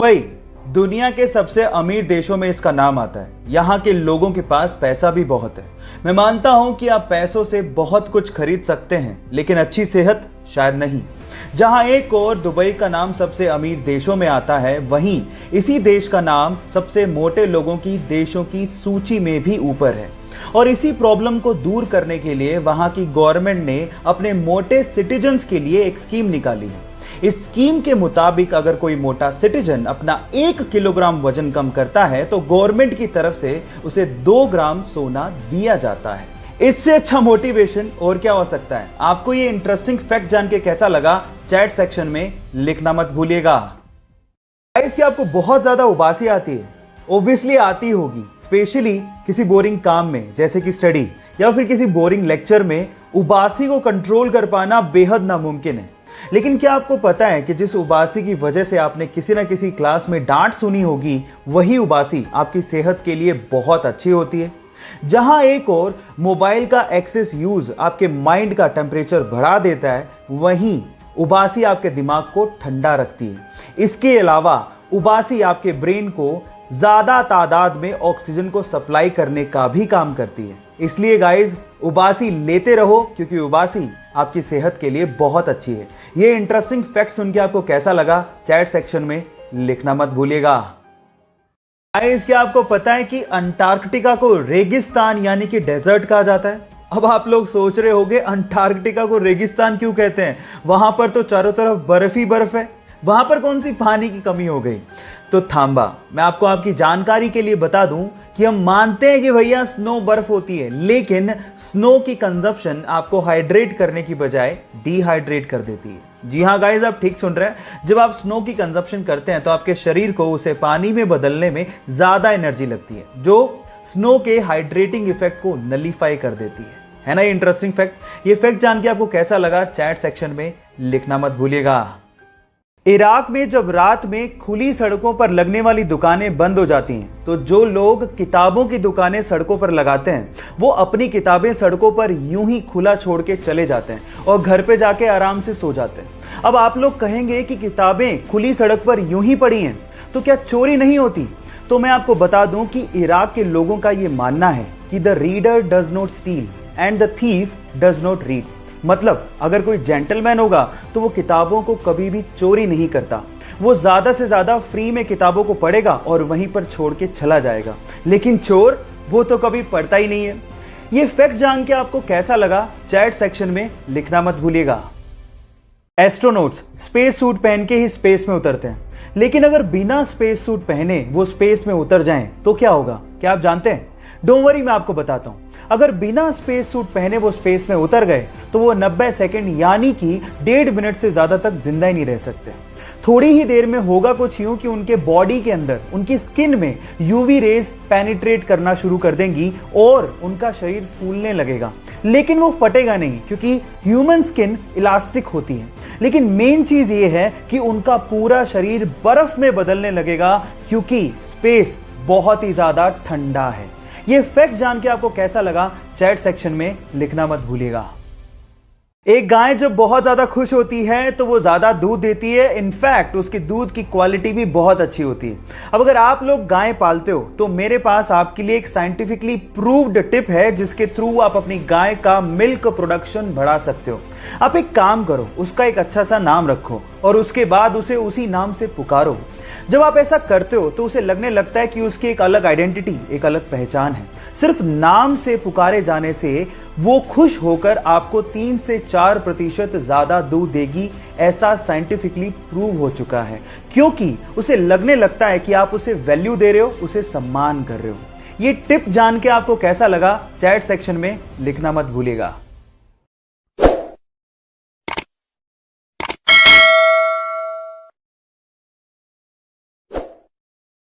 Dubai दुनिया के सबसे अमीर देशों में इसका नाम आता है। यहाँ के लोगों के पास पैसा भी बहुत है। मैं मानता हूँ कि आप पैसों से बहुत कुछ खरीद सकते हैं, लेकिन अच्छी सेहत शायद नहीं। जहाँ एक और दुबई का नाम सबसे अमीर देशों में आता है, वहीं इसी देश का नाम सबसे मोटे लोगों की देशों की सूची में भी ऊपर है। और इसी प्रॉब्लम को दूर करने के लिए वहाँ की गवर्नमेंट ने अपने मोटे सिटीजन्स के लिए एक स्कीम निकाली है। इस स्कीम के मुताबिक अगर कोई मोटा सिटीजन अपना 1 किलोग्राम वजन कम करता है तो गवर्नमेंट की तरफ से उसे 2 ग्राम सोना दिया जाता है। इससे अच्छा मोटिवेशन और क्या हो सकता है। आपको ये इंटरेस्टिंग फैक्ट जान के कैसा लगा, चैट सेक्शन में लिखना मत भूलिएगा। गाइस, क्या आपको बहुत ज्यादा उबासी आती है? ऑब्वियसली आती होगी, स्पेशली किसी बोरिंग काम में जैसे कि स्टडी या फिर किसी बोरिंग लेक्चर में उबासी को कंट्रोल कर पाना बेहद नामुमकिन है। लेकिन क्या आपको पता है कि जिस उबासी की वजह से आपने किसी ना किसी क्लास में डांट सुनी होगी, वही उबासी आपकी सेहत के लिए बहुत अच्छी होती है। जहां एक और मोबाइल का एक्सेस यूज आपके माइंड का टेम्परेचर बढ़ा देता है, वहीं उबासी आपके दिमाग को ठंडा रखती है। इसके अलावा उबासी आपके ब्रेन को ज्यादा तादाद में ऑक्सीजन को सप्लाई करने का भी काम करती है। इसलिए गाइज, उबासी लेते रहो, क्योंकि उबासी आपकी सेहत के लिए बहुत अच्छी है। ये इंटरेस्टिंग फैक्ट सुन के आपको कैसा लगा, चैट सेक्शन में लिखना मत भूलिएगा। गाइस, क्या आपको पता है कि अंटार्कटिका को रेगिस्तान यानी कि डेजर्ट कहा जाता है? अब आप लोग सोच रहे होंगे अंटार्कटिका को रेगिस्तान क्यों कहते हैं, वहां पर तो चारों तरफ बर्फ ही बर्फ है, वहां पर कौन सी पानी की कमी हो गई? तो थांबा, मैं आपको आपकी जानकारी के लिए बता दूं कि हम मानते हैं कि भैया स्नो बर्फ होती है, लेकिन स्नो की कंजप्शन आपको हाइड्रेट करने की बजाय डिहाइड्रेट कर देती है। जी हाँ गाइस, आप ठीक सुन रहे हैं। जब आप स्नो की कंजप्शन करते हैं तो आपके शरीर को उसे पानी में बदलने में ज्यादा एनर्जी लगती है, जो स्नो के हाइड्रेटिंग इफेक्ट को नलीफाई कर देती है ना। ये इंटरेस्टिंग फैक्ट। ये फैक्ट जान के आपको कैसा लगा, चैट सेक्शन में लिखना मत भूलिएगा। इराक में जब रात में खुली सड़कों पर लगने वाली दुकानें बंद हो जाती हैं, तो जो लोग किताबों की दुकानें सड़कों पर लगाते हैं, वो अपनी किताबें सड़कों पर यूं ही खुला छोड़ के चले जाते हैं और घर पे जाके आराम से सो जाते हैं। अब आप लोग कहेंगे कि किताबें खुली सड़क पर यूं ही पड़ी हैं, तो क्या चोरी नहीं होती? तो मैं आपको बता दूं कि इराक के लोगों का ये मानना है कि the reader does not steel and the thief does not read. मतलब अगर कोई जेंटलमैन होगा तो वो किताबों को कभी भी चोरी नहीं करता। वो ज्यादा से ज्यादा फ्री में किताबों को पढ़ेगा और वहीं पर छोड़ के चला जाएगा। लेकिन चोर, वो तो कभी पढ़ता ही नहीं है। ये फैक्ट जान के आपको कैसा लगा, चैट सेक्शन में लिखना मत भूलिएगा। एस्ट्रोनॉट्स स्पेस सूट पहन के ही स्पेस में उतरते हैं, लेकिन अगर बिना स्पेस सूट पहने वो स्पेस में उतर जाएं तो क्या होगा? क्या आप जानते हैं? डोंट वरी, मैं आपको बताता हूं। अगर बिना स्पेस सूट पहने वो स्पेस में उतर गए तो वो 90 सेकंड यानी कि 1.5 मिनट से ज्यादा तक जिंदा ही नहीं रह सकते। थोड़ी ही देर में होगा कुछ यूं कि उनके बॉडी के अंदर, उनकी स्किन में यूवी रेज पेनिट्रेट करना शुरू कर देंगी और उनका शरीर फूलने लगेगा। लेकिन वो फटेगा नहीं, क्योंकि ह्यूमन स्किन इलास्टिक होती है। लेकिन मेन चीज ये है कि उनका पूरा शरीर बर्फ में बदलने लगेगा, क्योंकि स्पेस बहुत ही ज्यादा ठंडा है। ये फैक्ट जान के आपको कैसा लगा, चैट सेक्शन में लिखना मत भूलिएगा। एक गाय जब बहुत ज्यादा खुश होती है तो वो ज्यादा दूध देती है। इनफैक्ट उसकी दूध की क्वालिटी भी बहुत अच्छी होती है। अब अगर आप लोग गाय पालते हो तो मेरे पास आपके लिए एक साइंटिफिकली प्रूव्ड टिप है, जिसके थ्रू आप अपनी गाय का मिल्क प्रोडक्शन बढ़ा सकते हो। आप एक काम करो, उसका एक अच्छा सा नाम रखो और उसके बाद उसे उसी नाम से पुकारो। जब आप ऐसा करते हो तो उसे लगने लगता है कि उसकी एक अलग आइडेंटिटी, एक अलग पहचान है। सिर्फ नाम से पुकारे जाने से वो खुश होकर आपको 3 से 4% ज्यादा दूध देगी। ऐसा साइंटिफिकली प्रूव हो चुका है, क्योंकि उसे लगने लगता है कि आप उसे वैल्यू दे रहे हो, उसे सम्मान कर रहे हो। ये टिप जान के आपको कैसा लगा, चैट सेक्शन में लिखना मत भूलिएगा।